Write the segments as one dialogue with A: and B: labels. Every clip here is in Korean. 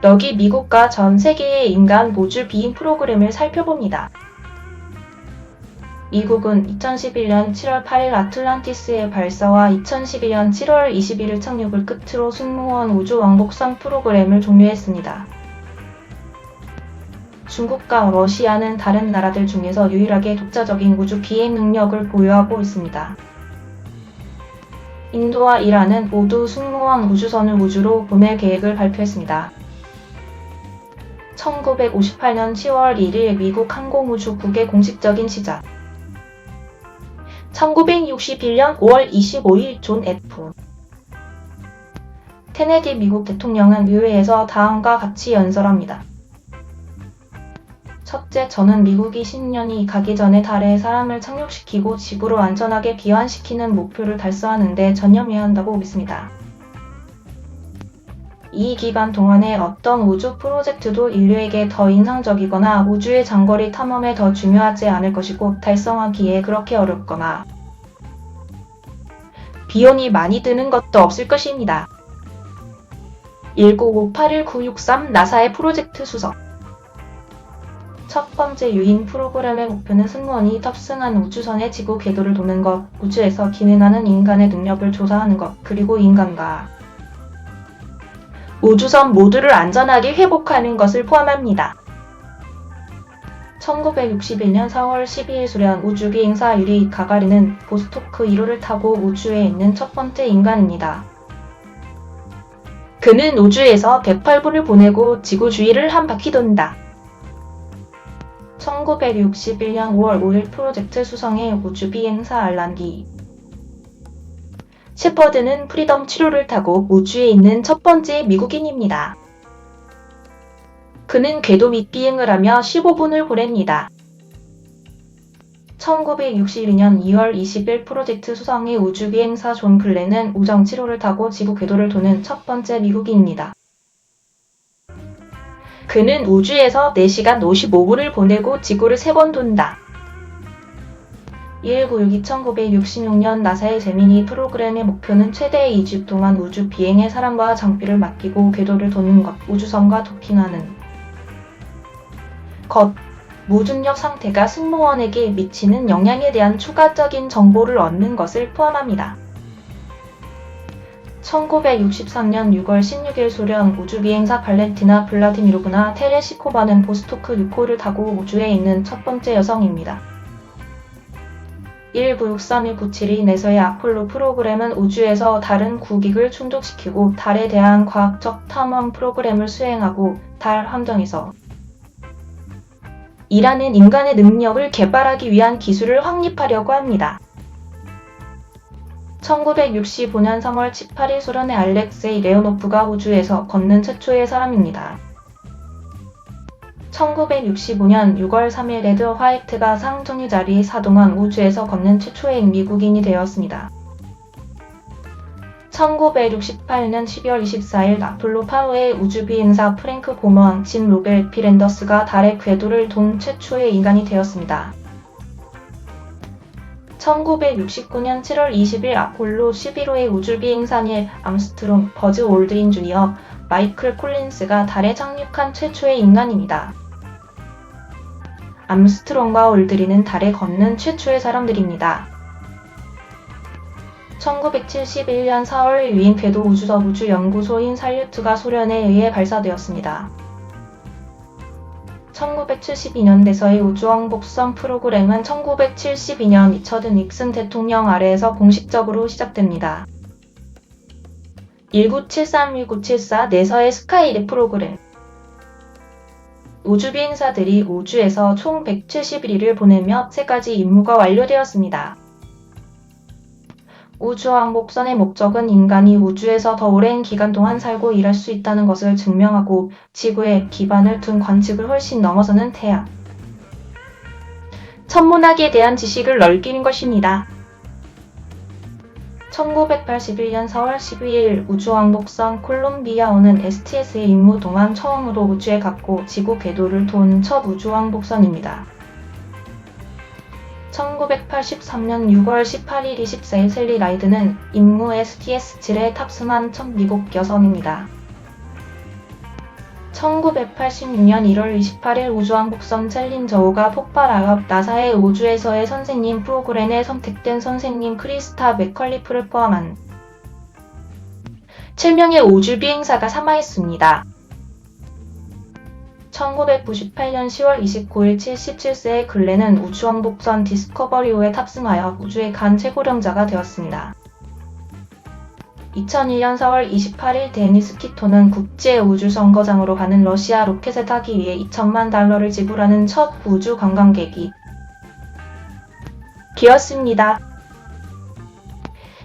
A: 여기 미국과 전 세계의 인간 우주 비행 프로그램을 살펴봅니다. 미국은 2011년 7월 8일 아틀란티스의 발사와 2012년 7월 21일 착륙을 끝으로 승무원 우주 왕복선 프로그램을 종료했습니다. 중국과 러시아는 다른 나라들 중에서 유일하게 독자적인 우주 비행 능력을 보유하고 있습니다. 인도와 이란은 모두 승무원 우주선을 우주로 보낼 계획을 발표했습니다. 1958년 10월 1일 미국 항공우주국의 공식적인 시작. 1961년 5월 25일 존 F. 케네디 미국 대통령은 의회에서 다음과 같이 연설합니다. 첫째, 저는 미국이 10년이 가기 전에 달에 사람을 착륙시키고 지구로 안전하게 귀환시키는 목표를 달성하는 데 전념해야 한다고 믿습니다. 이 기간 동안에 어떤 우주 프로젝트도 인류에게 더 인상적이거나 우주의 장거리 탐험에 더 중요하지 않을 것이고 달성하기에 그렇게 어렵거나 비용이 많이 드는 것도 없을 것입니다. 19581-963 나사의 프로젝트 수석. 첫 번째 유인 프로그램의 목표는 승무원이 탑승한 우주선의 지구 궤도를 도는 것, 우주에서 기능하는 인간의 능력을 조사하는 것, 그리고 인간과 우주선 모두를 안전하게 회복하는 것을 포함합니다. 1961년 4월 12일 소련 우주비행사 유리 가가린은 보스토크 1호를 타고 우주에 있는 첫 번째 인간입니다. 그는 우주에서 108분을 보내고 지구 주위를 한 바퀴 돈다. 1961년 5월 5일 프로젝트 수성의 우주비행사 알란디 셰퍼드는 프리덤 7호를 타고 우주에 있는 첫 번째 미국인입니다. 그는 궤도 밑 비행을 하며 15분을 보냅니다. 1962년 2월 20일 프로젝트 수성의 우주비행사 존 글렌은 우정 7호를 타고 지구 궤도를 도는 첫 번째 미국인입니다. 그는 우주에서 4시간 55분을 보내고 지구를 3번 돈다. 1966년 나사의 제미니 프로그램의 목표는 최대 2주 동안 우주 비행에 사람과 장비를 맡기고 궤도를 도는 것, 우주선과 도킹하는 것, 무중력 상태가 승무원에게 미치는 영향에 대한 추가적인 정보를 얻는 것을 포함합니다. 1963년 6월 16일 소련 우주비행사 발렌티나 블라디미로브나 테레시코바는 보스토크 6호를 타고 우주에 있는 첫 번째 여성입니다. 1963-1972에서의 아폴로 프로그램은 우주에서 다른 국익을 충족시키고 달에 대한 과학적 탐험 프로그램을 수행하고 달 함정에서 일하는 인간의 능력을 개발하기 위한 기술을 확립하려고 합니다. 1965년 3월 18일 소련의 알렉세이 레오노프가 우주에서 걷는 최초의 사람입니다. 1965년 6월 3일 레드 화이트가 상정유 자리에 사동한 우주에서 걷는 최초의 미국인이 되었습니다. 1968년 12월 24일 아폴로 8호의 우주비행사 프랭크 보먼, 진 로벨, 빌 앤더스가 달의 궤도를 돈 최초의 인간이 되었습니다. 1969년 7월 20일 아폴로 11호의 우주비행사 닐 암스트롱, 버즈 올드린 주니어, 마이클 콜린스가 달에 착륙한 최초의 인간입니다. 암스트롱과 올드린은 달에 걷는 최초의 사람들입니다. 1971년 4월 유인 궤도 우주선 우주연구소인 살유트가 소련에 의해 발사되었습니다. 1972년대서의 우주왕복선 프로그램은 1972년 리처드 닉슨 대통령 아래에서 공식적으로 시작됩니다. 1973-1974 내서의 스카이랩 프로그램. 우주비행사들이 우주에서 총 171일을 보내며 3가지 임무가 완료되었습니다. 우주왕복선의 목적은 인간이 우주에서 더 오랜 기간 동안 살고 일할 수 있다는 것을 증명하고 지구에 기반을 둔 관측을 훨씬 넘어서는 태양, 천문학에 대한 지식을 넓히는 것입니다. 1981년 4월 12일 우주왕복선 콜롬비아호는 STS의 임무 동안 처음으로 우주에 갔고 지구 궤도를 돈 첫 우주왕복선입니다. 1983년 6월 18일 24일 셀리 라이드는 임무 STS-7에 탑승한 첫 미국 여성입니다. 1986년 1월 28일 우주왕복선 챌린저 5가 폭발하여 나사의 우주에서의 선생님 프로그램에 선택된 선생님 크리스타 맥컬리프를 포함한 7명의 우주 비행사가 사망했습니다. 1998년 10월 29일 77세의 글렌은 우주왕복선 디스커버리 5에 탑승하여 우주에 간 최고령자가 되었습니다. 2001년 4월 28일 데니스 키토는 국제우주정거장으로 가는 러시아 로켓에 타기 위해 $2천만 달러를 지불하는 첫 우주 관광객이 되었습니다.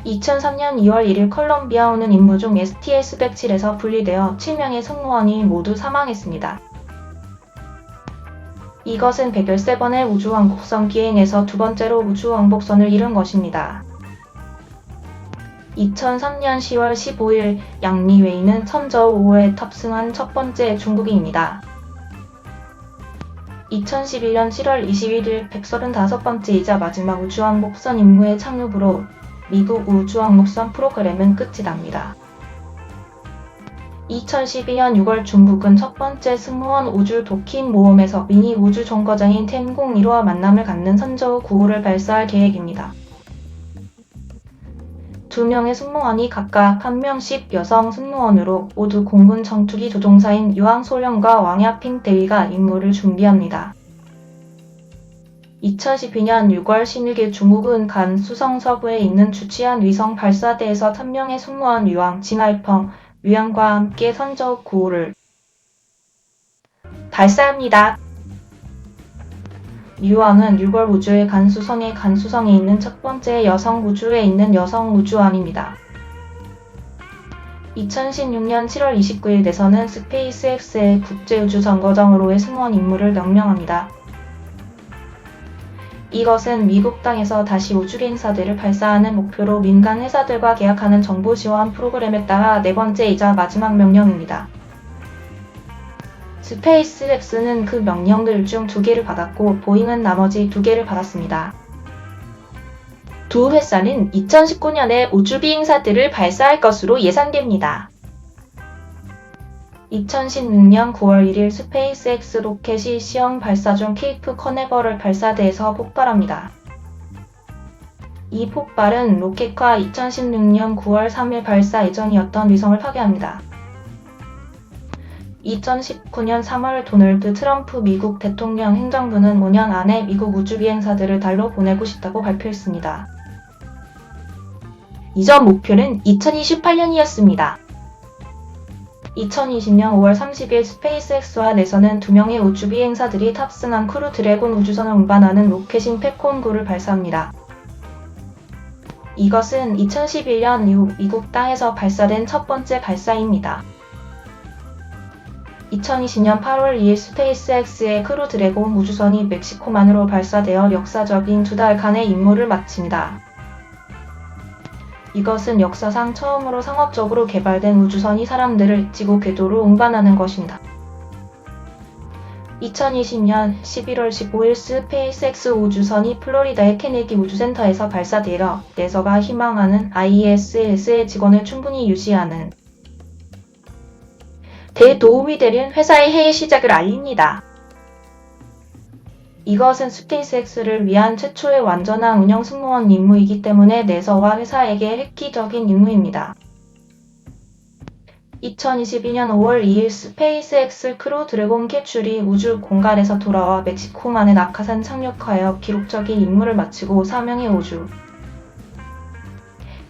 A: 2003년 2월 1일 컬럼비아 오는 임무 중 STS-107에서 분리되어 7명의 승무원이 모두 사망했습니다. 이것은 113번의 우주왕복선 기행에서 두 번째로 우주왕복선을 잃은 것입니다. 2003년 10월 15일 양리 웨이는 선저 5호에 탑승한 첫 번째 중국인입니다. 2011년 7월 21일 135번째이자 마지막 우주왕복선 임무의 착륙으로 미국 우주왕복선 프로그램은 끝이 납니다. 2012년 6월 중국은 첫 번째 승무원 우주 도킹 모험에서 미니 우주 정거장인 템공 1호와 만남을 갖는 선저 9호를 발사할 계획입니다. 두 명의 승무원이 각각 한 명씩 여성 승무원으로 모두 공군 전투기 조종사인 유황소련과 왕야핑 대위가 임무를 준비합니다. 2012년 6월 16일 중국은 간 수성 서부에 있는 주치안 위성 발사대에서 3명의 승무원 유황 징하이펑, 유양과 함께 선저 9호를 발사합니다. 유황은 6월 우주의 간수성에 있는 첫 번째 여성 우주에 있는 여성 우주원입니다. 2016년 7월 29일 내선은 스페이스X의 국제우주정거장으로의 승무원 임무를 명령합니다. 이것은 미국 땅에서 다시 우주 비행사들을 발사하는 목표로 민간 회사들과 계약하는 정부 지원 프로그램에 따라 네 번째이자 마지막 명령입니다. 스페이스X는 그 명령들 중 2개를 받았고 보잉은 나머지 2개를 받았습니다. 두 회사는 2019년에 우주 비행사들을 발사할 것으로 예상됩니다. 2016년 9월 1일 스페이스X 로켓이 시험 발사 중 케이프 커네버럴 발사대에서 폭발합니다. 이 폭발은 로켓과 2016년 9월 3일 발사 예정이었던 위성을 파괴합니다. 2019년 3월 도널드 트럼프 미국 대통령 행정부는 5년 안에 미국 우주 비행사들을 달로 보내고 싶다고 발표했습니다. 이전 목표는 2028년이었습니다. 2020년 5월 30일 스페이스X와 내선은 2명의 우주 비행사들이 탑승한 크루 드래곤 우주선을 운반하는 로켓인 펠콘 9를 발사합니다. 이것은 2011년 이후 미국 땅에서 발사된 첫 번째 발사입니다. 2020년 8월 2일 스페이스X의 크루 드래곤 우주선이 멕시코만으로 발사되어 역사적인 2달간의 임무를 마칩니다. 이것은 역사상 처음으로 상업적으로 개발된 우주선이 사람들을 지구 궤도로 운반하는 것입니다. 2020년 11월 15일 스페이스X 우주선이 플로리다의 케네디 우주센터에서 발사되어 내서가 희망하는 ISS의 직원을 충분히 유지하는 데 도움이 되는 회사의 해외 시작을 알립니다. 이것은 스페이스X를 위한 최초의 완전한 운영 승무원 임무이기 때문에 내서와 회사에게 획기적인 임무입니다. 2022년 5월 2일 스페이스X 크루 드래곤 캡슐이 우주 공간에서 돌아와 멕시코만의 낙하산 착륙하여 기록적인 임무를 마치고 4명의 우주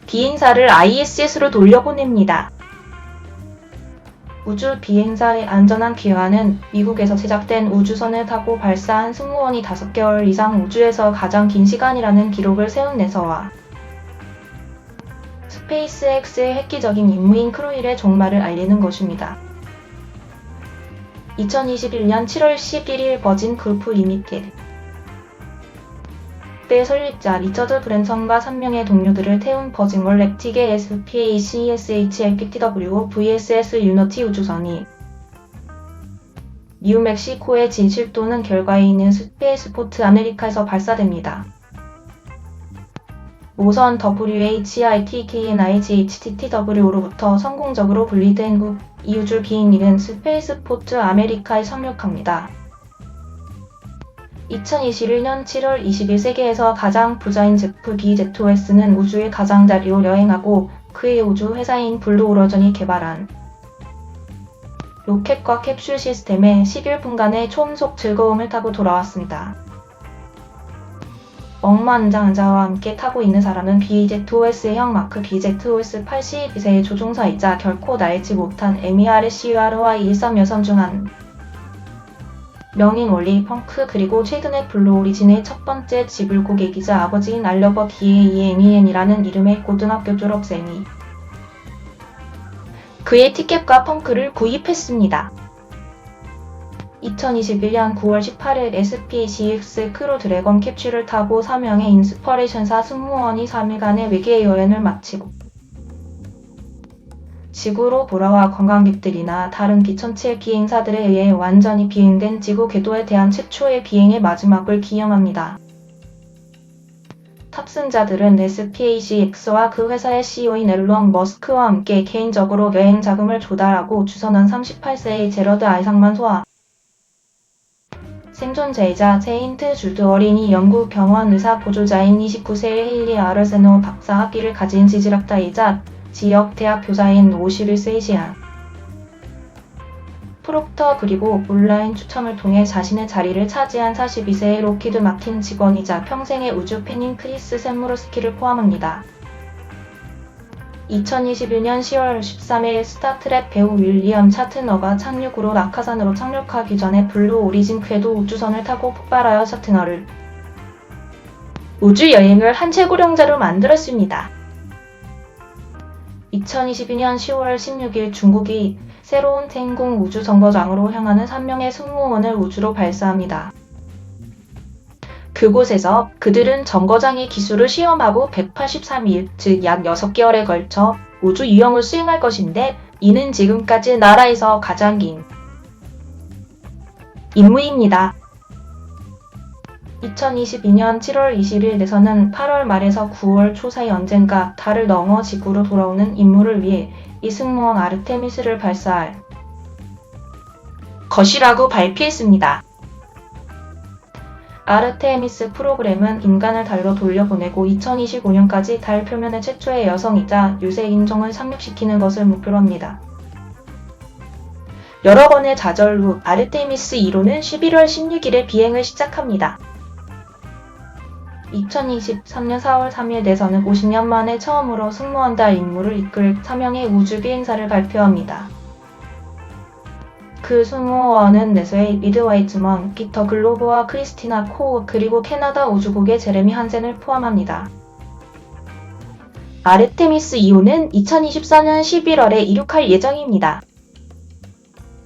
A: 비행사를 ISS로 돌려보냅니다. 우주 비행사의 안전한 귀환은 미국에서 제작된 우주선을 타고 발사한 승무원이 5개월 이상 우주에서 가장 긴 시간이라는 기록을 세운 내서와 스페이스X의 획기적인 임무인 크루일의 종말을 알리는 것입니다. 2021년 7월 11일 버진 그룹 리미티드 때 설립자 리처드 브랜선과 3명의 동료들을 태운 버진 갈랙틱의 SPACSH-LPTW VSS 유니티 우주선이 뉴멕시코의 진실 또는 결과에 있는 스페이스포트 아메리카에서 발사됩니다. 우선 WHITKNIGHTTW로부터 성공적으로 분리된 후 이 우주 비행기는 스페이스포트 아메리카에 착륙합니다. 2021년 7월 20일 세계에서 가장 부자인 제프 비제토스는 우주의 가장자리로 여행하고 그의 우주 회사인 블루 오리전이 개발한 로켓과 캡슐 시스템에 11분간의 초음속 즐거움을 타고 돌아왔습니다. 억만장자와 함께 타고 있는 사람은 비제토스의 형 마크 비제토스 82세의 조종사이자 결코 날지 못한 MERCURY-13 중 한 명인 월리 펑크 그리고 최근에 블루 오리진의 첫 번째 지불 고객이자 아버지인 알러버 DAEMEN이라는 이름의 고등학교 졸업생이 그의 티켓과 펑크를 구입했습니다. 2021년 9월 18일 SpaceX 크루 드래곤 캡슐을 타고 3명의 인스퍼레이션사 승무원이 3일간의 외계 여행을 마치고 지구로 돌아와 관광객들이나 다른 비천체 비행사들에 의해 완전히 비행된 지구 궤도에 대한 최초의 비행의 마지막을 기념합니다. 탑승자들은 SpaceX와 그 회사의 CEO인 앨런 머스크와 함께 개인적으로 여행 자금을 조달하고 주선한 38세의 제러드 아이삭만 소아 생존자이자 세인트 주드 어린이 영국 병원 의사 보조자인 29세의 헤일리 아르세노 박사 학위를 가진 지질학자이자 지역 대학 교사인 51세의 시안 프록터 그리고 온라인 추첨을 통해 자신의 자리를 차지한 42세의 록히드 마틴 직원이자 평생의 우주 팬인 크리스 샘무르스키를 포함합니다. 2021년 10월 13일 스타트렉 배우 윌리엄 샤트너가 착륙으로 낙하산으로 착륙하기 전에 블루 오리진 궤도 우주선을 타고 폭발하여 샤트너를 우주여행을 한 최고령자로 만들었습니다. 2022년 10월 16일 중국이 새로운 텐궁 우주정거장으로 향하는 3명의 승무원을 우주로 발사합니다. 그곳에서 그들은 정거장의 기술을 시험하고 183일, 즉 약 6개월에 걸쳐 우주 유영을 수행할 것인데 이는 지금까지 나라에서 가장 긴 임무입니다. 2022년 7월 20일에서는 8월 말에서 9월 초 사이 언젠가 달을 넘어 지구로 돌아오는 임무를 위해 이 승무원 아르테미스를 발사할 것이라고 발표했습니다. 아르테미스 프로그램은 인간을 달로 돌려보내고 2025년까지 달 표면의 최초의 여성이자 유색 인종을 착륙시키는 것을 목표로 합니다. 여러 번의 좌절 후 아르테미스 2호는 11월 16일에 비행을 시작합니다. 2023년 4월 3일 내선은 50년 만에 처음으로 승무원 달 임무를 이끌 3명의 우주 비행사를 발표합니다. 그 승무원은 내소의 리드 와이츠먼, 피터 글로버와 크리스티나 코우 그리고 캐나다 우주국의 제레미 한센을 포함합니다. 아르테미스 2호는 2024년 11월에 이륙할 예정입니다.